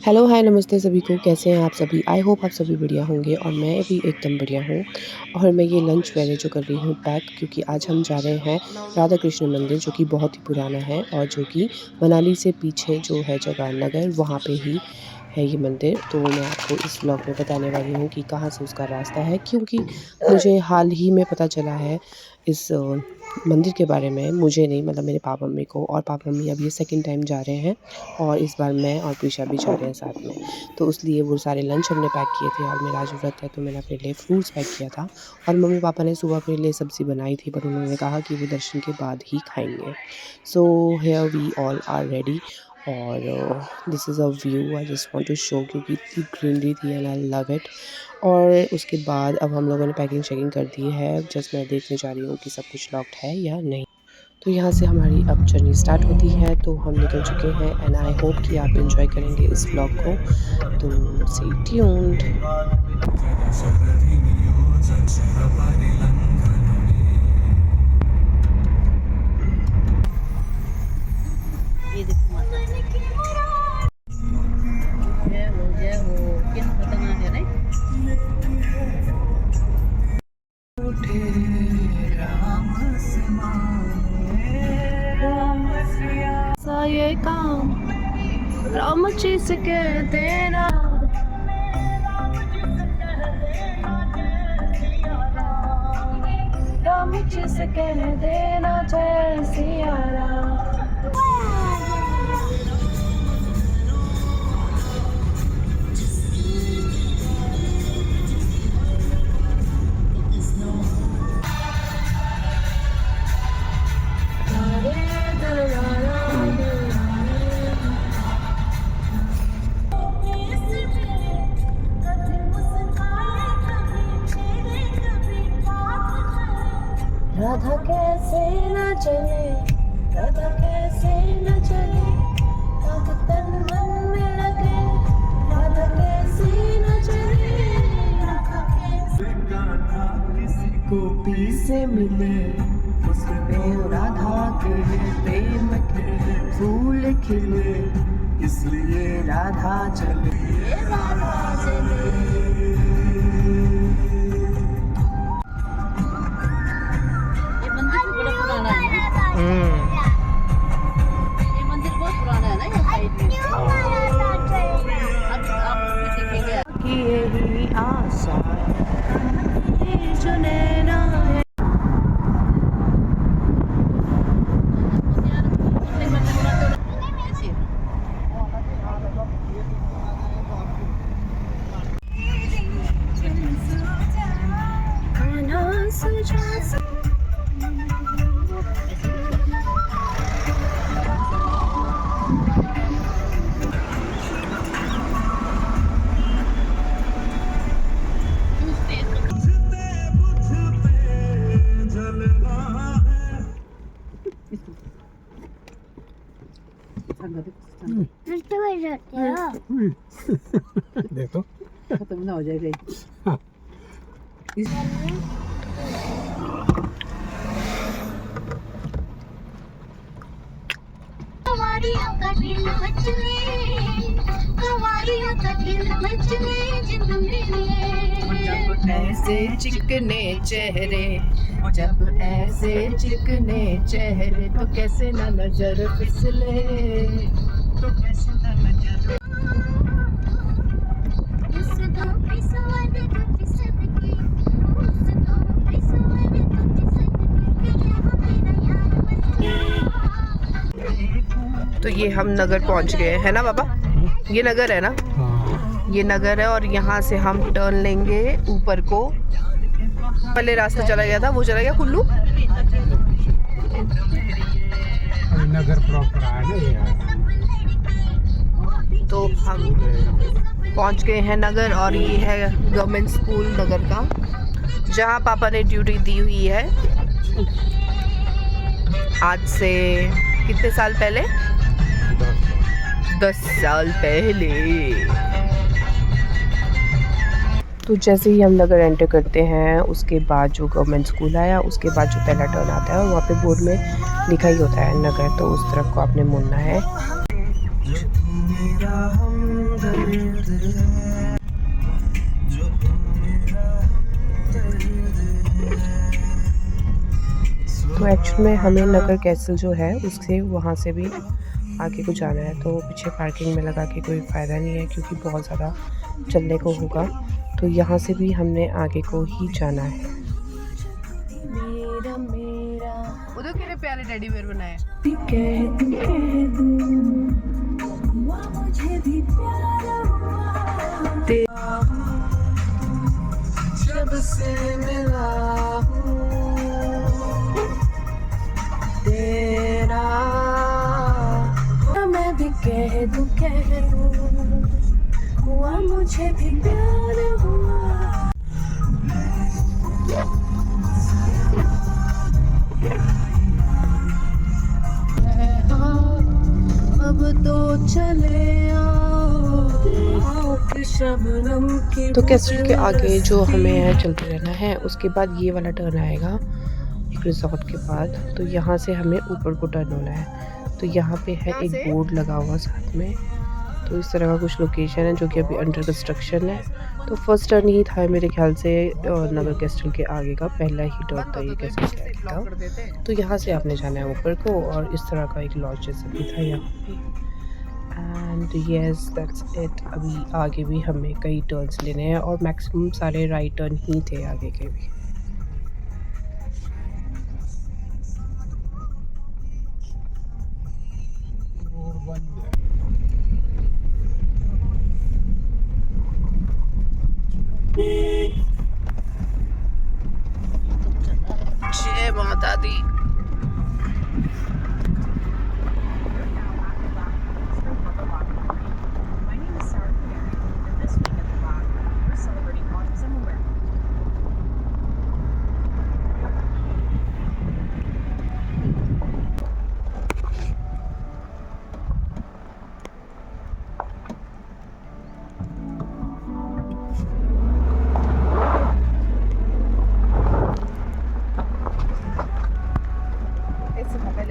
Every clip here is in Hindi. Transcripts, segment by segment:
हेलो, हाय, नमस्ते सभी को। कैसे हैं आप सभी? आई होप आप सभी बढ़िया होंगे और मैं भी एकदम बढ़िया हूँ। और मैं ये लंच वगैरह जो कर रही हूँ पैक, क्योंकि आज हम जा रहे हैं राधा कृष्ण मंदिर, जो कि बहुत ही पुराना है और जो कि मनाली से पीछे जो है जगह नगर, वहाँ पे ही है ये मंदिर। तो मैं आपको इस व्लॉग में बताने वाली हूँ कि कहाँ से उसका रास्ता है, क्योंकि मुझे हाल ही में पता चला है इस मंदिर के बारे में। मुझे नहीं, मतलब मेरे पापा मम्मी को, और पापा मम्मी अब ये सेकंड टाइम जा रहे हैं और इस बार मैं और प्रीशा भी जा रहे हैं साथ में। तो इसलिए वो सारे लंच हमने पैक किए थे और मेरा आज व्रत है, तो मैंने अपने लिए फ्रूट्स पैक किया था। और मम्मी पापा ने सुबह अपने लिए सब्ज़ी बनाई थी, बट उन्होंने कहा कि वो दर्शन के बाद ही खाएँगे। So here we all are ready. और this is a view I just want to show, क्योंकि इतनी ग्रीनरी थी एंड आई लव इट। और उसके बाद अब हम लोगों ने पैकिंग शैकिंग कर दी है। जस्ट मैं देखने जा रही हूँ कि सब कुछ लॉक्ड है या नहीं। तो यहाँ से हमारी अब जर्नी स्टार्ट होती है, तो हम निकल चुके हैं एंड आई होप कि आप एंजॉय करेंगे इस व्लॉग को। तो स्टे ट्यून्ड। ये देखो माता जय हो किन पतना है रे सा ये काम राम जी से कह देना, राम जी से कह देना जय सिया राम। राधा कैसे न चले, राधा कैसे न चले, राधा तन मन में लगे, राधा कैसे न चले, राधा कैसे किसी गोपी से मिले, उसमें राधा के प्रेम के फूल खिले, इसलिए राधा चले, राधा चले। ये मंदिर भी बड़ा पुराना है ना ये मंदिर बहुत पुराना है ना ये साइड में अब देखेंगे कि यही आशा है जो नैना है। देखो खत्म ना हो जाएगा जब ऐसे चिकने चेहरे, जब ऐसे चिकने चेहरे, तो कैसे न नजर फिसले, तो कैसे न नजर। तो ये हम नगर पहुंच गए हैं ना पापा? ये नगर है ना? ये नगर है और यहाँ से हम टर्न लेंगे ऊपर को। पहले रास्ता चला गया था, वो चला गया कुल्लू। नगर प्रॉपर है ना ये। तो हम पहुंच गए हैं नगर और ये है गवर्नमेंट स्कूल नगर का, जहाँ पापा ने ड्यूटी दी हुई है आज से कितने साल पहले? 10 साल पहले। तो जैसे ही हम नगर एंटर करते हैं, उसके बाद जो गवर्नमेंट स्कूल आया, उसके बाद जो पहला टर्न आता है और वहाँ पे बोर्ड में लिखा ही होता है नगर, तो उस तरफ को आपने मुड़ना है। तो एक्चुअल में हमें नगर कैसल जो है उससे वहाँ से भी आगे को जाना है, तो पीछे पार्किंग में लगा के कोई फ़ायदा नहीं है क्योंकि बहुत ज़्यादा चलने को होगा। तो यहाँ से भी हमने आगे को ही जाना है। उधर कितने प्यारे टेडी बेयर बनाए। जब से मिला तेरा मैं भी कह दूं हुआ मुझे भी प्यार हुआ। अब तो चले आओ कि शबनम की। तो कैसल के आगे जो हमें है चलते रहना है, उसके बाद ये वाला टर्न आएगा एक रिजॉर्ट के बाद। तो यहाँ से हमें ऊपर को टर्न होना है। तो यहाँ पे है एक बोर्ड लगा हुआ साथ में। तो इस तरह का कुछ लोकेशन है जो कि अभी अंडर कंस्ट्रक्शन है। तो फर्स्ट टर्न ही था मेरे ख्याल से नगर कैस्टल के आगे का पहला ही टर्न था ये कैस्टल के आगे का। तो यहाँ से आपने जाना है ऊपर को, और इस तरह का एक लॉज जैसा भी था यहाँ पे। And yes that's it. अभी आगे भी हमें कई टर्न्स लेने हैं और मैक्सिमम सारे राइट टर्न ही थे आगे के भी। रोड बंद है। जय माता दी।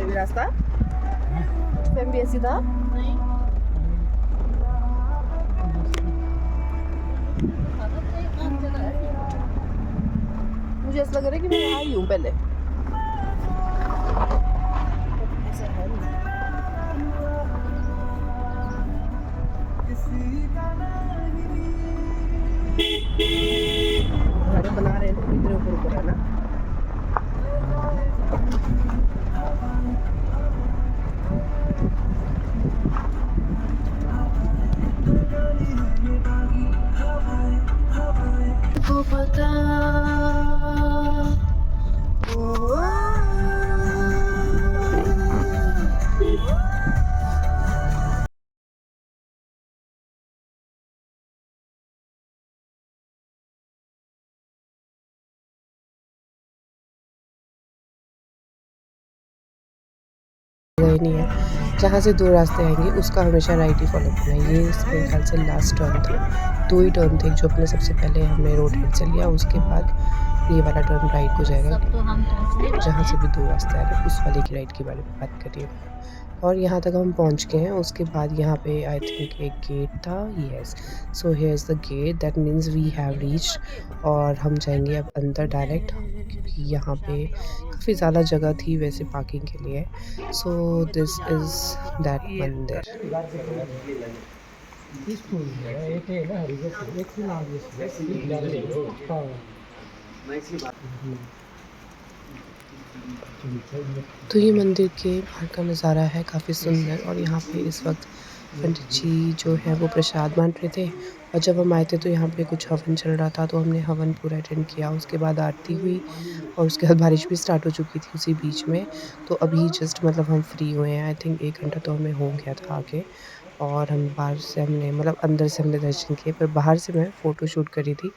रास्ता टाइम भी ऐसी था। नहीं मुझे ऐसा लग रहा है कि मैं यहाँ आई हूँ पहले। घर बना रहे हैं इधर ऊपर है ना। को पता नहीं है। जहाँ से दो रास्ते आएंगे उसका हमेशा राइट ही फॉलो करना है। ये मेरे ख्याल से लास्ट टर्न था। दो ही टर्न थे जो अपने सबसे पहले हमने रोड हेड से लिया, उसके बाद ये वाला टर्न राइट को जाएगा। जहाँ से भी दो रास्ते आ रहे हैं उस वाले की राइट के बारे में बात करिए। और यहाँ तक हम पहुँच गए हैं। उसके बाद यहाँ पे आई थिंक एक गेट था। Yes, so here is the gate, that means we have reached. और हम जाएंगे अब अंदर डायरेक्ट, क्योंकि यहाँ पे काफ़ी ज़्यादा जगह थी वैसे पार्किंग के लिए। सो दिस इज़ दैट मंदिर। तो ये मंदिर के बाहर का नज़ारा है काफ़ी सुंदर। और यहाँ पे इस वक्त पंडित जी जो है वो प्रसाद बांट रहे थे। और जब हम आए थे तो यहाँ पे कुछ हवन चल रहा था, तो हमने हवन पूरा अटेंड किया। उसके बाद आरती हुई और उसके बाद बारिश भी स्टार्ट हो चुकी थी उसी बीच में। तो अभी जस्ट मतलब हम फ्री हुए हैं। आई थिंक 1 घंटा तो हमें हो गया था आके। और हम बाहर से हमने मतलब अंदर से हमने दर्शन किए, पर बाहर से मैं फ़ोटो शूट करी थी,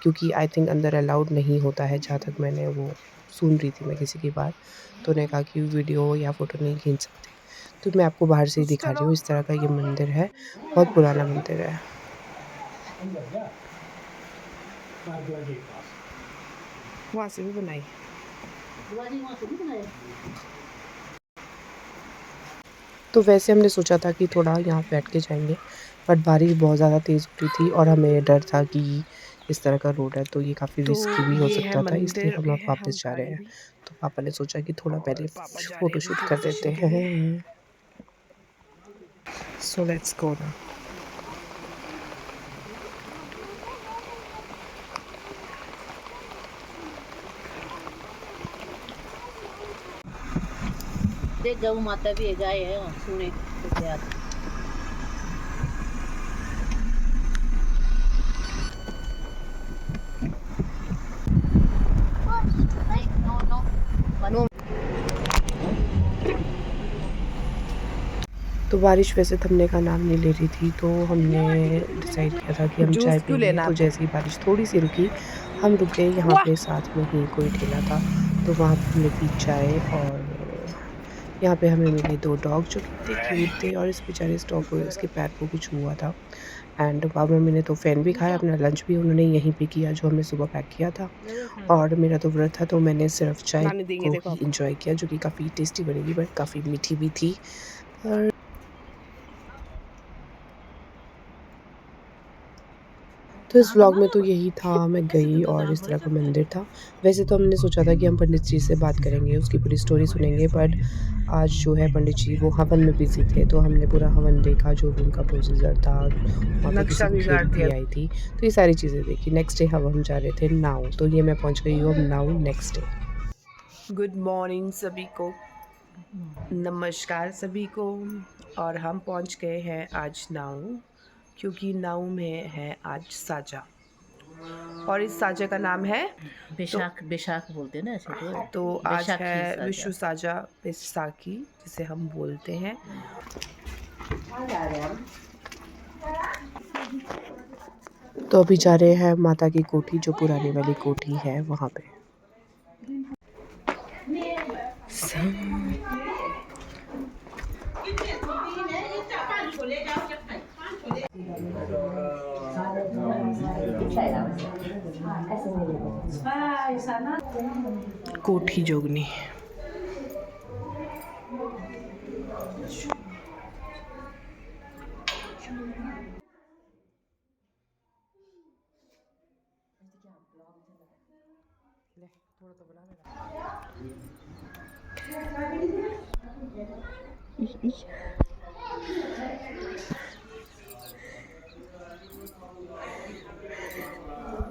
क्योंकि आई थिंक अंदर अलाउड नहीं होता है, जहाँ तक मैंने वो सुन रही थी मैं किसी की बात। तो उन्होंने कहा कि वीडियो या फ़ोटो नहीं खींच सकते। तो मैं आपको बाहर से ही दिखा रही हूँ। इस तरह का ये मंदिर है, बहुत पुराना मंदिर है। वहाँ से भी बनाई। तो वैसे हमने सोचा था कि थोड़ा यहाँ बैठ के जाएंगे, बट बारिश बहुत ज़्यादा तेज़ हो रही थी और हमें डर था कि इस तरह का रोड है तो ये काफ़ी तो रिस्की भी हो ये है सकता था, इसलिए मंदिर, हम गए अब हैं हम वापस जा रहे खाने हैं। भी तो पापा ने सोचा कि थोड़ा और पहले पापा जा रहे हैं अभी फ़ोटोशूट कर फिर लेते दर्शन के लिए। हैं। सो लेट्स गो ना। देख गऊ माता भी है, गाय है वहाँ सुने तो क्या। नो नो तो बारिश वैसे थमने का नाम नहीं ले रही थी, तो हमने डिसाइड किया था कि हम चाय जूस क्यों पिएँगे। लेना तो आपको? जैसे ही बारिश थोड़ी-सी रुकी, हम रुक गए। यहाँ वाह! पे साथ में ही कोई ठेला था, तो वहाँ पे हमने पी चाय और यहाँ पे हमें मिले 2 डॉग जो कि इतने क्यूट थे और इस बेचारे इस डॉग को इसके पैर को कुछ हुआ था। एंड पापा-मम्मी ने तो फ़ैन भी खाया, अपना लंच भी उन्होंने यहीं पे किया जो हमने सुबह पैक किया था। और मेरा तो व्रत था, तो मैंने सिर्फ़ चाय नानी देंगे को देखो ही आपको। एन्जॉय किया जो कि काफ़ी टेस्टी बनी थी बट काफ़ी मीठी भी थी। पर तो इस व्लॉग में तो यही था, मैं गई और इस तरह का मंदिर था। वैसे तो हमने सोचा था कि हम पंडित जी से बात करेंगे, उसकी पूरी स्टोरी सुनेंगे, बट आज जो है पंडित जी वो हवन में बिज़ी थे, तो हमने पूरा हवन देखा, जो भी उनका प्रोसीजर था। वहाँ पे किसी नक्शा को बिगाड़ खीर भी दिया। आई थी, तो ये सारी चीज़ें देखी। नेक्स्ट डे हम जा रहे थे नाउ, तो ये मैं पहुँच गई हूँ अब now next day. Good morning सभी को, नमस्कार सभी को। और हम पहुंच गए हैं आज नाऊ, क्योंकि नाऊ में है आज साजा और इस साजा का नाम है बैशाख बैशाख बोलते हैं ना ऐसे तो आज बैशाखी है साजा। विश्व साजा बैसाखी जिसे हम बोलते हैं। तो अभी जा रहे हैं माता की कोठी, जो पुरानी वाली कोठी है वहाँ पे। कोठी जोगनी।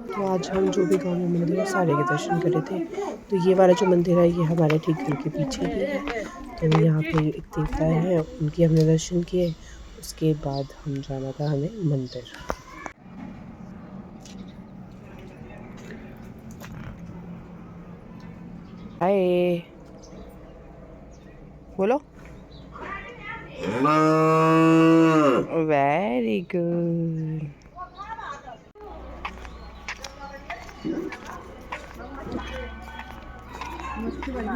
तो आज हम जो भी गाँव में मंदिर है सारे के दर्शन करे थे। तो ये वाला जो मंदिर है ये हमारे ठीक घर के पीछे ही है। तो यहाँ पे एक देवता है, उनके हमने दर्शन किए। उसके बाद हम जाना था हमें मंदिर। हाय, बोलो। Very good.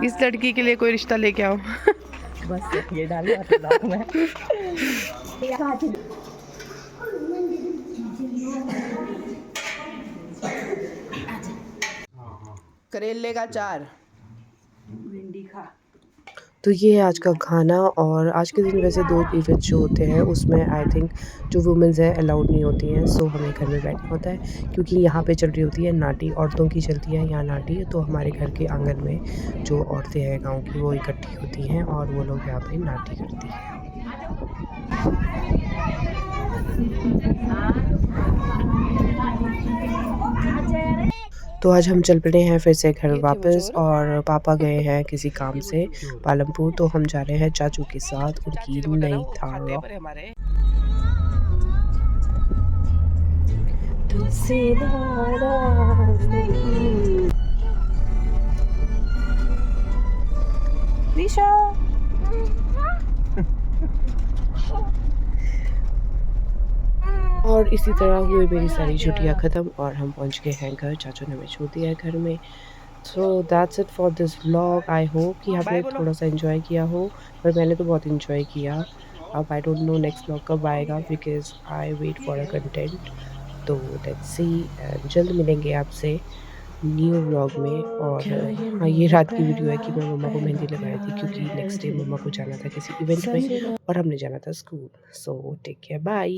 इस लड़की के लिए कोई रिश्ता लेके आओ। बस ये डालो ब्लॉग में। करेले का चार। तो ये है आज का खाना। और आज के दिन वैसे 2 इवेंट्स जो होते हैं उसमें आई थिंक जो वुमेन्स हैं अलाउड नहीं होती हैं, सो हमें घर में बैठना होता है क्योंकि यहाँ पे चल रही होती है नाटी, औरतों की चलती है यहाँ नाटी। तो हमारे घर के आंगन में जो औरतें हैं गांव की वो इकट्ठी होती हैं और वो लोग यहाँ पे नाटी करती हैं। तो आज हम चल पड़े हैं फिर से घर वापस और पापा गए हैं किसी काम से पालमपुर। तो हम जा रहे हैं चाचू के साथ उनकी नई थार। और इसी तरह हुई मेरी सारी छुट्टियां ख़त्म और हम पहुंच गए हैं घर। चाचू ने हमें छोड़ दिया है घर में। So that's it for this vlog. I hope कि आपने थोड़ा सा एंजॉय किया हो, पर मैंने तो बहुत एंजॉय किया। अब I don't know next vlog कब आएगा because I wait for a content. तो लेट्स सी, जल्द मिलेंगे आपसे। न्यू व्लॉग में। और हाँ, ये रात की वीडियो है कि मैं मम्मा को मेहंदी लगाई थी क्योंकि नेक्स्ट डे मम्मा को जाना था किसी इवेंट में और हमने जाना था school. So take care, bye.